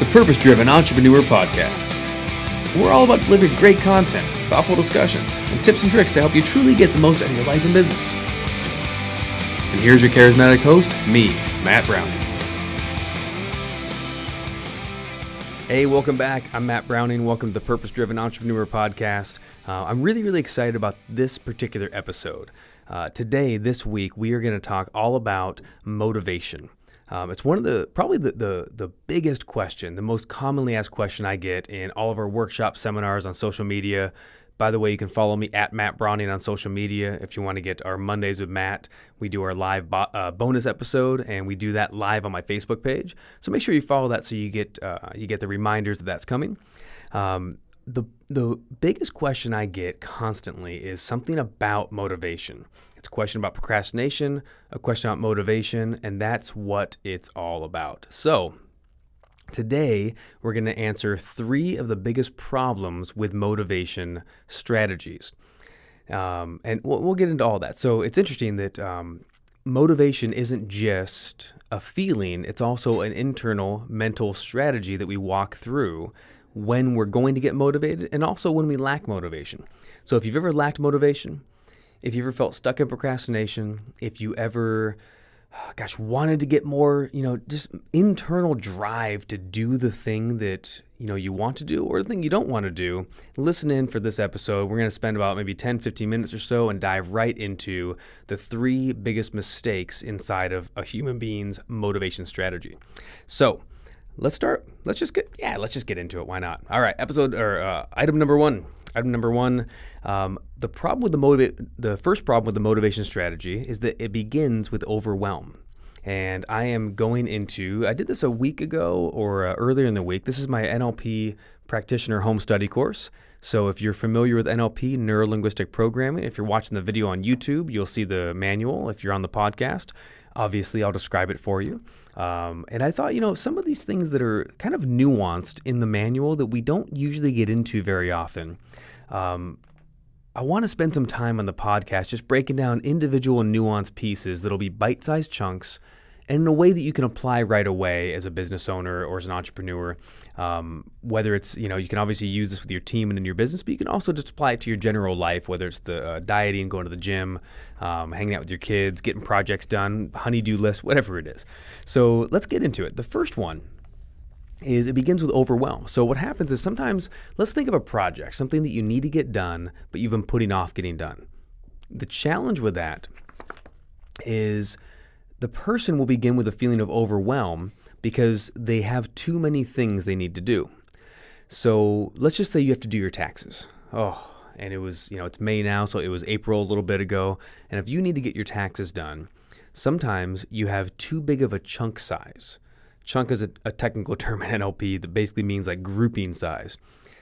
the Purpose-Driven Entrepreneur Podcast. We're all about delivering great content, thoughtful discussions, and tips and tricks to help you truly get the most out of your life and business. And here's your charismatic host, me, Matt Brauning. Hey, welcome back. I'm Matt Brauning. Welcome to the Purpose-Driven Entrepreneur Podcast. I'm really excited about this particular episode. Today, this week, we are going to talk all about motivation. It's one of the biggest question, the most commonly asked question I get in all of our workshop seminars on social media. By the way, you can follow me at Matt Brauning on social media if you want to get our Mondays with Matt. We do our live bonus episode, and we do that live on my Facebook page. So make sure you follow that so you get the reminders that that's coming. The biggest question I get constantly is something about motivation. It's a question about procrastination, a question about motivation, and that's what it's all about. So today, we're going to answer 3 of the biggest problems with motivation strategies. And we'll get into all that. So it's interesting that motivation isn't just a feeling, it's also an internal mental strategy that we walk through when we're going to get motivated and also when we lack motivation. So if you've ever lacked motivation, if you ever felt stuck in procrastination, if you ever, wanted to get more, just internal drive to do the thing that, you want to do or the thing you don't want to do, listen in for this episode. We're going to spend about maybe 10, 15 minutes or so and dive right into the 3 biggest mistakes inside of a human being's motivation strategy. So let's start. Let's just get into it. Why not? All right. Item number one. The first problem with the motivation strategy is that it begins with overwhelm. And I did this a week ago or earlier in the week. This is my NLP practitioner home study course. So if you're familiar with NLP, neuro-linguistic programming, if you're watching the video on YouTube, you'll see the manual. If you're on the podcast, obviously I'll describe it for you. And I thought, some of these things that are kind of nuanced in the manual that we don't usually get into very often, I want to spend some time on the podcast just breaking down individual nuanced pieces that'll be bite-sized chunks and in a way that you can apply right away as a business owner or as an entrepreneur. Whether it's, you can obviously use this with your team and in your business, but you can also just apply it to your general life, whether it's the dieting, going to the gym, hanging out with your kids, getting projects done, honey-do list, whatever it is. So let's get into it. The first one is it begins with overwhelm. So what happens is sometimes, let's think of a project, something that you need to get done, but you've been putting off getting done. The challenge with that is the person will begin with a feeling of overwhelm because they have too many things they need to do. So let's just say you have to do your taxes. And it was, it's May now, so it was April a little bit ago. And if you need to get your taxes done, sometimes you have too big of a chunk size. Chunk is a technical term in NLP that basically means like grouping size.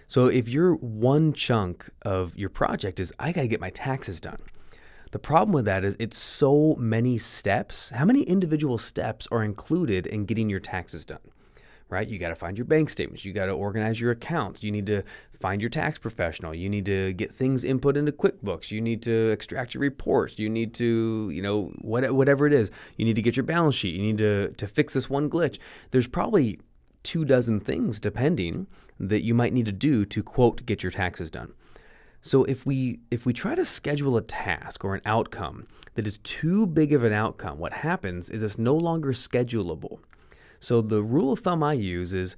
So if your one chunk of your project is, I got to get my taxes done. The problem with that is it's so many steps. How many individual steps are included in getting your taxes done? Right? You got to find your bank statements. You got to organize your accounts. You need to find your tax professional. You need to get things input into QuickBooks. You need to extract your reports. You need to, whatever it is. You need to get your balance sheet. You need to fix this one glitch. There's probably 24 things, depending, that you might need to do to, quote, get your taxes done. So if we try to schedule a task or an outcome that is too big of an outcome, what happens is it's no longer schedulable. So the rule of thumb I use is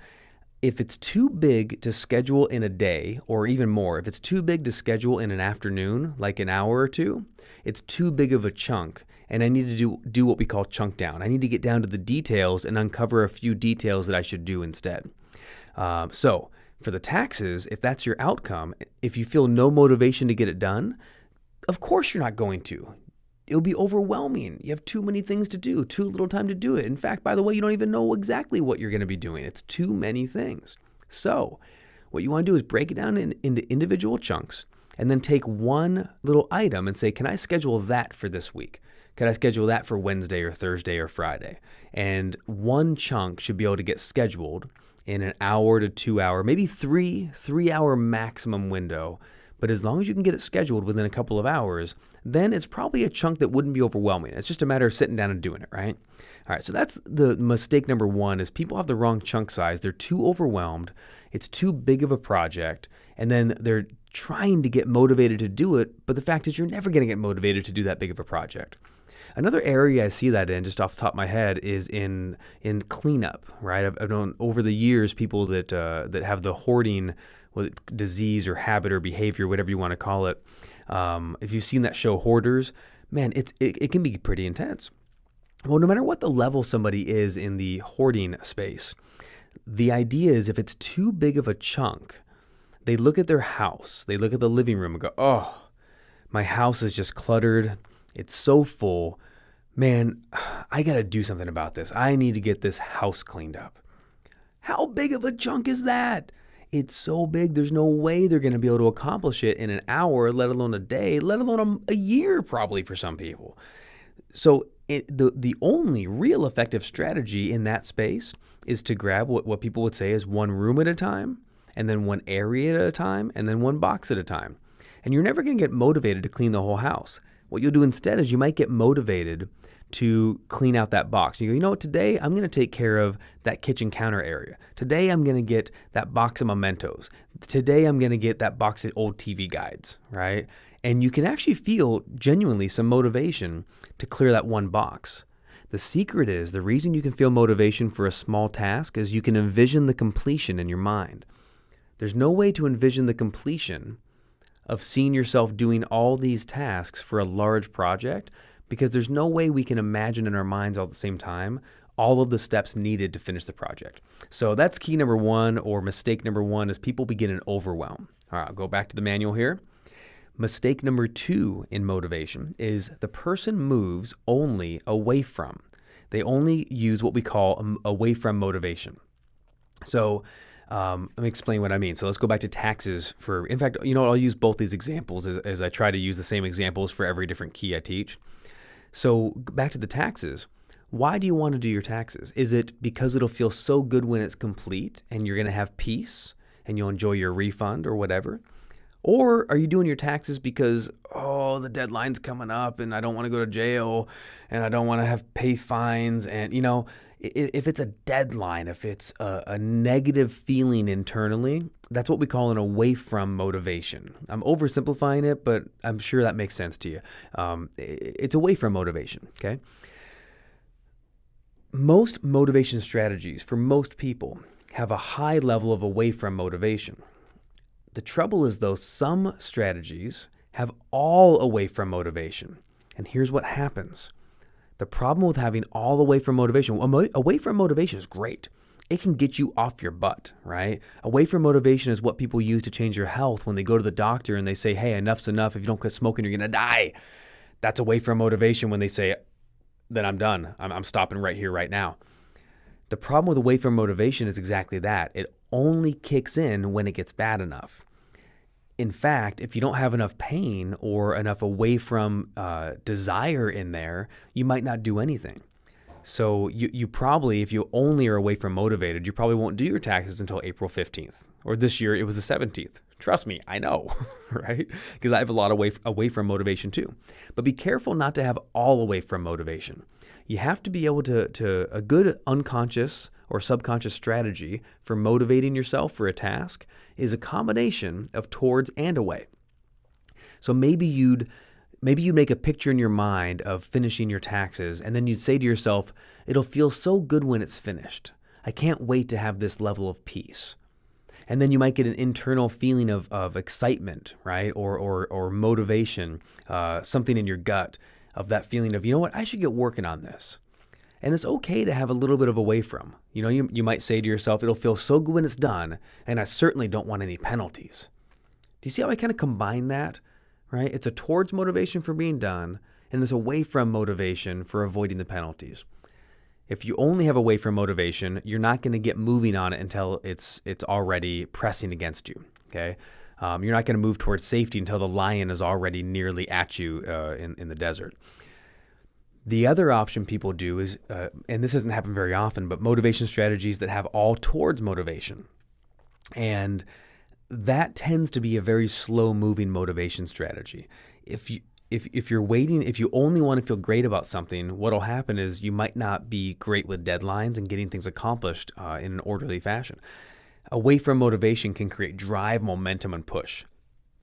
if it's too big to schedule in a day, or even more, if it's too big to schedule in an afternoon, like an hour or two, it's too big of a chunk, and I need to do what we call chunk down. I need to get down to the details and uncover a few details that I should do instead. So for the taxes, if that's your outcome, if you feel no motivation to get it done, of course you're not going to. It'll be overwhelming. You have too many things to do, too little time to do it. In fact, by the way, you don't even know exactly what you're going to be doing. It's too many things. So what you want to do is break it down into individual chunks and then take one little item and say, can I schedule that for this week? Can I schedule that for Wednesday or Thursday or Friday? And one chunk should be able to get scheduled in an hour to 2 hour, maybe three-hour maximum window. But as long as you can get it scheduled within a couple of hours, then it's probably a chunk that wouldn't be overwhelming. It's just a matter of sitting down and doing it, right? All right, so that's the mistake number one is people have the wrong chunk size. They're too overwhelmed. It's too big of a project. And then they're trying to get motivated to do it. But the fact is you're never going to get motivated to do that big of a project. Another area I see that in, just off the top of my head, is in cleanup, right? I've known over the years people that have the hoarding disease or habit or behavior, whatever you want to call it. If you've seen that show Hoarders, man, it can be pretty intense. Well, no matter what the level somebody is in the hoarding space, the idea is if it's too big of a chunk, they look at their house, they look at the living room and go, oh, my house is just cluttered. It's so full. Man, I got to do something about this. I need to get this house cleaned up. How big of a chunk is that? It's so big, there's no way they're going to be able to accomplish it in an hour, let alone a day, let alone a year probably for some people. So the only real effective strategy in that space is to grab what people would say is one room at a time, and then one area at a time, and then one box at a time. And you're never going to get motivated to clean the whole house. What you'll do instead is you might get motivated to clean out that box. You go, you know what, today I'm going to take care of that kitchen counter area. Today I'm going to get that box of mementos. Today I'm going to get that box of old TV guides, right? And you can actually feel genuinely some motivation to clear that one box. The secret is, the reason you can feel motivation for a small task is you can envision the completion in your mind. There's no way to envision the completion of seeing yourself doing all these tasks for a large project, because there's no way we can imagine in our minds all at the same time all of the steps needed to finish the project. So that's key number one, or mistake number one, is people begin an overwhelm. All right, I'll go back to the manual here. Mistake number two in motivation is the person moves only away from. They only use what we call away from motivation. So let me explain what I mean. So let's go back to taxes in fact, I'll use both these examples as I try to use the same examples for every different key I teach. So back to the taxes. Why do you want to do your taxes? Is it because it'll feel so good when it's complete and you're going to have peace and you'll enjoy your refund or whatever? Or are you doing your taxes because, the deadline's coming up and I don't want to go to jail and I don't want to pay fines? And, if it's a deadline, if it's a negative feeling internally, that's what we call an away from motivation. I'm oversimplifying it, but I'm sure that makes sense to you. It's away from motivation, okay? Most motivation strategies for most people have a high level of away from motivation. The trouble is, though, some strategies have all away from motivation. And here's what happens. The problem with having all away from motivation, away from motivation is great. It can get you off your butt, right? Away from motivation is what people use to change your health when they go to the doctor and they say, hey, enough's enough. If you don't quit smoking, you're going to die. That's away from motivation when they say, then I'm done. I'm stopping right here, right now. The problem with away from motivation is exactly that. It only kicks in when it gets bad enough. In fact, if you don't have enough pain or enough away from desire in there, you might not do anything. So you probably, if you only are away from motivated, you probably won't do your taxes until April 15th. Or this year, it was the 17th. Trust me, I know, right? Because I have a lot away from motivation too. But be careful not to have all away from motivation. You have to be able to a good unconscious or subconscious strategy for motivating yourself for a task is a combination of towards and away. So maybe you'd make a picture in your mind of finishing your taxes, and then you'd say to yourself, it'll feel so good when it's finished. I can't wait to have this level of peace. And then you might get an internal feeling of excitement, right? Or motivation, something in your gut of that feeling of, you know what, I should get working on this. And it's okay to have a little bit of away from. You might say to yourself, it'll feel so good when it's done, and I certainly don't want any penalties. Do you see how I kind of combine that, right? It's a towards motivation for being done, and this away from motivation for avoiding the penalties. If you only have away from motivation, you're not going to get moving on it until it's already pressing against you, okay? You're not going to move towards safety until the lion is already nearly at you in the desert. The other option people do is, and this doesn't happen very often, but motivation strategies that have all towards motivation. And that tends to be a very slow-moving motivation strategy. If if you're waiting, if you only want to feel great about something, what'll happen is you might not be great with deadlines and getting things accomplished in an orderly fashion. Away from motivation can create drive, momentum, and push.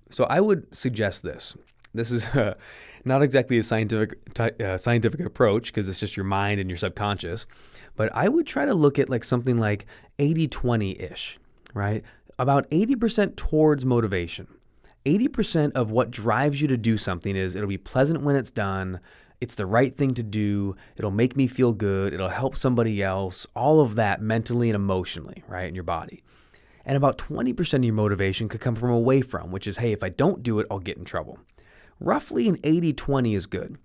So I would suggest this. This is not exactly a scientific approach because it's just your mind and your subconscious, but I would try to look at like something like 80-20-ish, right? About 80% towards motivation. 80% of what drives you to do something is it'll be pleasant when it's done, it's the right thing to do, it'll make me feel good, it'll help somebody else, all of that mentally and emotionally, right, in your body. And about 20% of your motivation could come from away from, which is, hey, if I don't do it, I'll get in trouble. Roughly an 80-20 is good.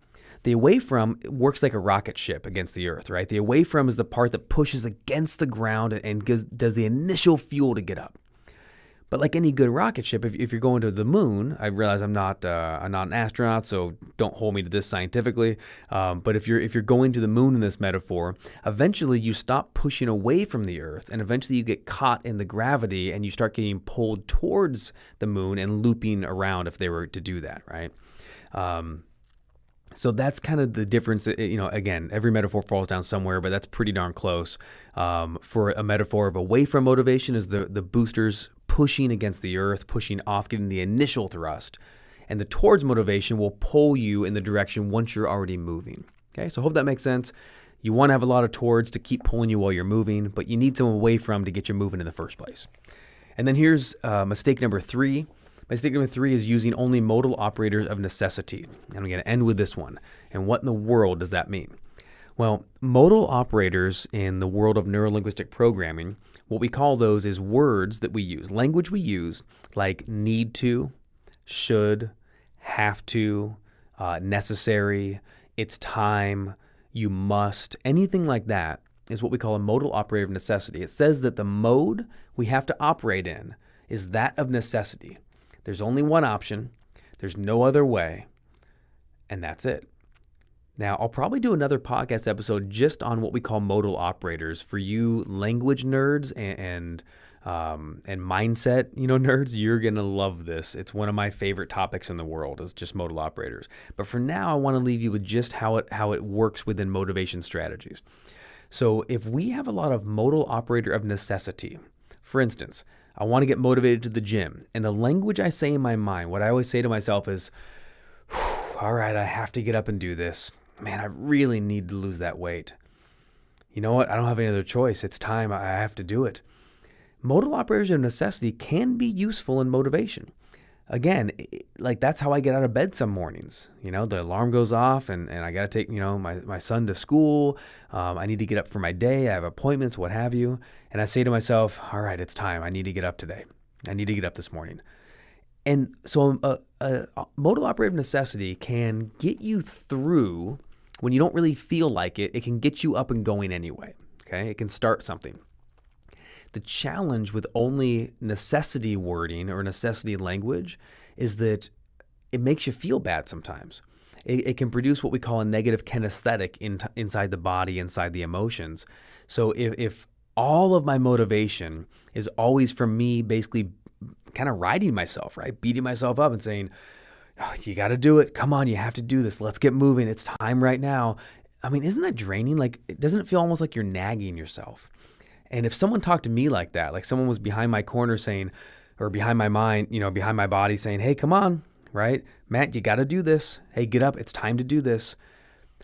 The away from works like a rocket ship against the earth, right? The away from is the part that pushes against the ground and does the initial fuel to get up. But like any good rocket ship, if you're going to the moon, I realize I'm not an astronaut, so don't hold me to this scientifically. But if you're going to the moon in this metaphor, eventually you stop pushing away from the Earth, and eventually you get caught in the gravity, and you start getting pulled towards the moon and looping around if they were to do that, right? So that's kind of the difference. Again, every metaphor falls down somewhere, but that's pretty darn close. For a metaphor of away from motivation is the boosters pushing against the earth, pushing off, getting the initial thrust. And the towards motivation will pull you in the direction once you're already moving. Okay, so I hope that makes sense. You want to have a lot of towards to keep pulling you while you're moving, but you need some away from to get you moving in the first place. And then here's mistake number 3. Mistake number 3 is using only modal operators of necessity. And I'm going to end with this one. And what in the world does that mean? Well, modal operators in the world of neurolinguistic programming, what we call those is words that we use, language we use, like need to, should, have to, necessary, it's time, you must, anything like that is what we call a modal operator of necessity. It says that the mode we have to operate in is that of necessity. There's only one option, there's no other way, and that's it. Now, I'll probably do another podcast episode just on what we call modal operators for you language nerds and mindset, nerds. You're going to love this. It's one of my favorite topics in the world is just modal operators. But for now, I want to leave you with just how it works within motivation strategies. So if we have a lot of modal operator of necessity, for instance, I want to get motivated to the gym, and the language I say in my mind, what I always say to myself is, all right, I have to get up and do this. Man, I really need to lose that weight. You know what? I don't have any other choice. It's time. I have to do it. Modal operators of necessity can be useful in motivation. Again, like that's how I get out of bed some mornings. The alarm goes off and I got to take, my son to school. I need to get up for my day. I have appointments, what have you. And I say to myself, all right, it's time. I need to get up today. I need to get up this morning. And so a modal operator of necessity can get you through when you don't really feel like it. It can get you up and going anyway. Okay, it can start something. The challenge with only necessity wording or necessity language is that it makes you feel bad sometimes. It can produce what we call a negative kinesthetic inside the body, inside the emotions. So if all of my motivation is always from me basically kind of riding myself, right? Beating myself up and saying, oh, you got to do it. Come on, you have to do this. Let's get moving. It's time right now. I mean, isn't that draining? Like, doesn't it feel almost like you're nagging yourself? And if someone talked to me like that, like someone was behind my corner saying, or behind my mind, behind my body saying, hey, come on, right? Matt, you got to do this. Hey, get up. It's time to do this.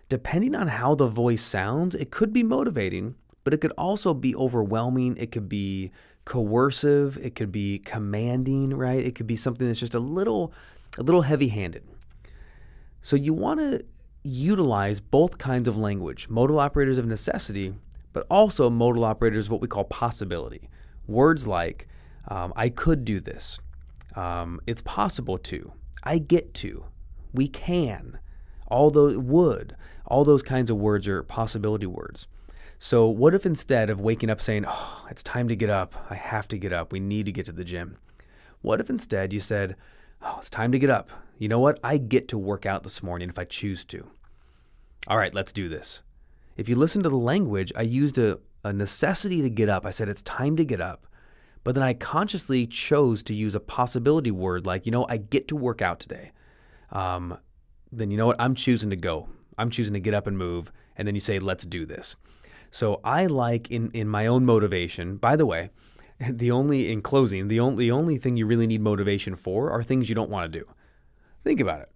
Depending on how the voice sounds, it could be motivating, but it could also be overwhelming. It could be coercive. It could be commanding, right? It could be something that's just a little heavy-handed. So you want to utilize both kinds of language, modal operators of necessity, but also modal operators of what we call possibility. Words like, I could do this. It's possible to. I get to. We can. All those kinds of words are possibility words. So what if instead of waking up saying, oh, it's time to get up, I have to get up, we need to get to the gym. What if instead you said, oh, it's time to get up. You know what? I get to work out this morning if I choose to. All right, let's do this. If you listen to the language, I used a necessity to get up. I said, it's time to get up. But then I consciously chose to use a possibility word like, I get to work out today. then you know what? I'm choosing to go. I'm choosing to get up and move. And then you say, let's do this. So I like in my own motivation, by the way, in closing, the only thing you really need motivation for are things you don't want to do. Think about it.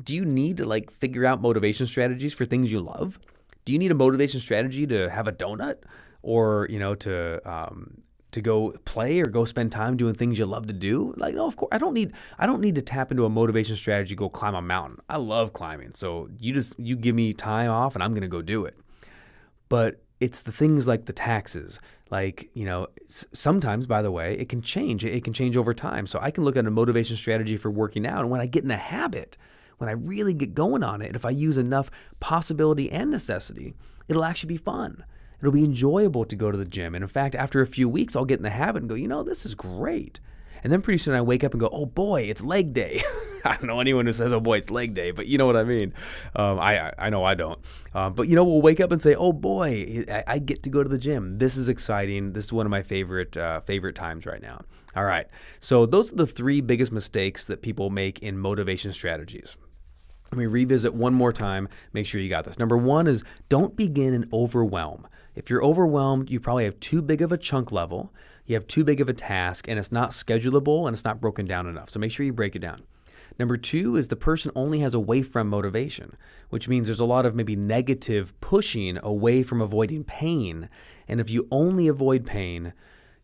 Do you need to like figure out motivation strategies for things you love? Do you need a motivation strategy to have a donut, or to go play or go spend time doing things you love to do? Like, no, of course I don't need to tap into a motivation strategy to go climb a mountain. I love climbing, so you give me time off and I'm gonna go do it. But it's the things like the taxes. Like, sometimes, by the way, it can change. It can change over time. So I can look at a motivation strategy for working out, and when I get in a habit, when I really get going on it, if I use enough possibility and necessity, it'll actually be fun. It'll be enjoyable to go to the gym. And in fact, after a few weeks, I'll get in the habit and go, this is great. And then pretty soon I wake up and go, oh boy, it's leg day. I don't know anyone who says, oh boy, it's leg day, but you know what I mean. I know I don't. But we'll wake up and say, oh boy, I get to go to the gym. This is exciting. This is one of my favorite times right now. All right. So those are the 3 biggest mistakes that people make in motivation strategies. Let me revisit one more time. Make sure you got this. Number 1 is don't begin and overwhelm. If you're overwhelmed, you probably have too big of a chunk level. You have too big of a task, and it's not schedulable and it's not broken down enough. So make sure you break it down. Number 2 is the person only has away from motivation, which means there's a lot of maybe negative pushing away from avoiding pain. And if you only avoid pain,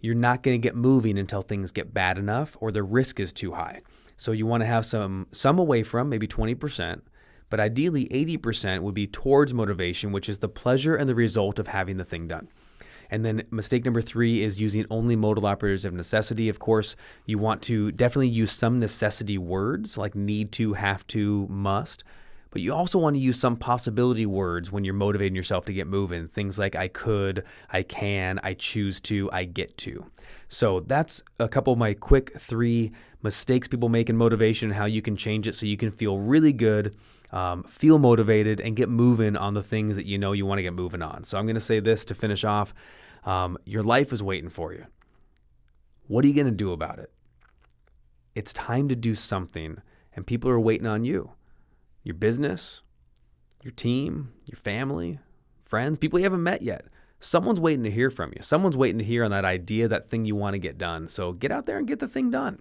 you're not going to get moving until things get bad enough or the risk is too high. So you want to have some away from, maybe 20%, but ideally 80% would be towards motivation, which is the pleasure and the result of having the thing done. And then mistake number 3 is using only modal operators of necessity. Of course, you want to definitely use some necessity words like need to, have to, must, but you also want to use some possibility words when you're motivating yourself to get moving. Things like I could, I can, I choose to, I get to. So that's a couple of my quick 3 mistakes people make in motivation and how you can change it so you can feel really good, feel motivated, and get moving on the things that you want to get moving on. So I'm going to say this to finish off. Your life is waiting for you. What are you going to do about it? It's time to do something, and people are waiting on you. Your business, your team, your family, friends, people you haven't met yet. Someone's waiting to hear from you. Someone's waiting to hear on that idea, that thing you want to get done. So get out there and get the thing done.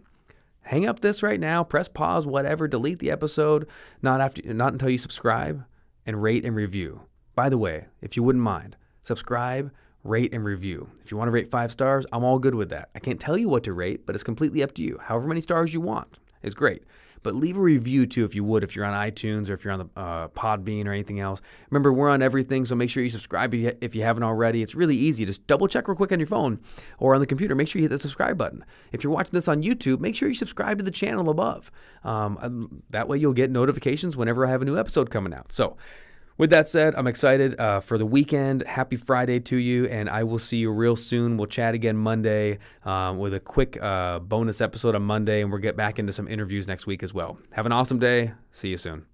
Hang up this right now, press pause, whatever, delete the episode, not until you subscribe, and rate and review. By the way, if you wouldn't mind, subscribe, rate, and review. If you want to rate 5 stars, I'm all good with that. I can't tell you what to rate, but it's completely up to you. However many stars you want is great. But leave a review too if you would, if you're on iTunes or if you're on the Podbean or anything else. Remember, we're on everything, so make sure you subscribe if you haven't already. It's really easy. Just double check real quick on your phone or on the computer. Make sure you hit the subscribe button. If you're watching this on YouTube, make sure you subscribe to the channel above. That way you'll get notifications whenever I have a new episode coming out. So with that said, I'm excited for the weekend. Happy Friday to you, and I will see you real soon. We'll chat again Monday with a quick bonus episode on Monday, and we'll get back into some interviews next week as well. Have an awesome day. See you soon.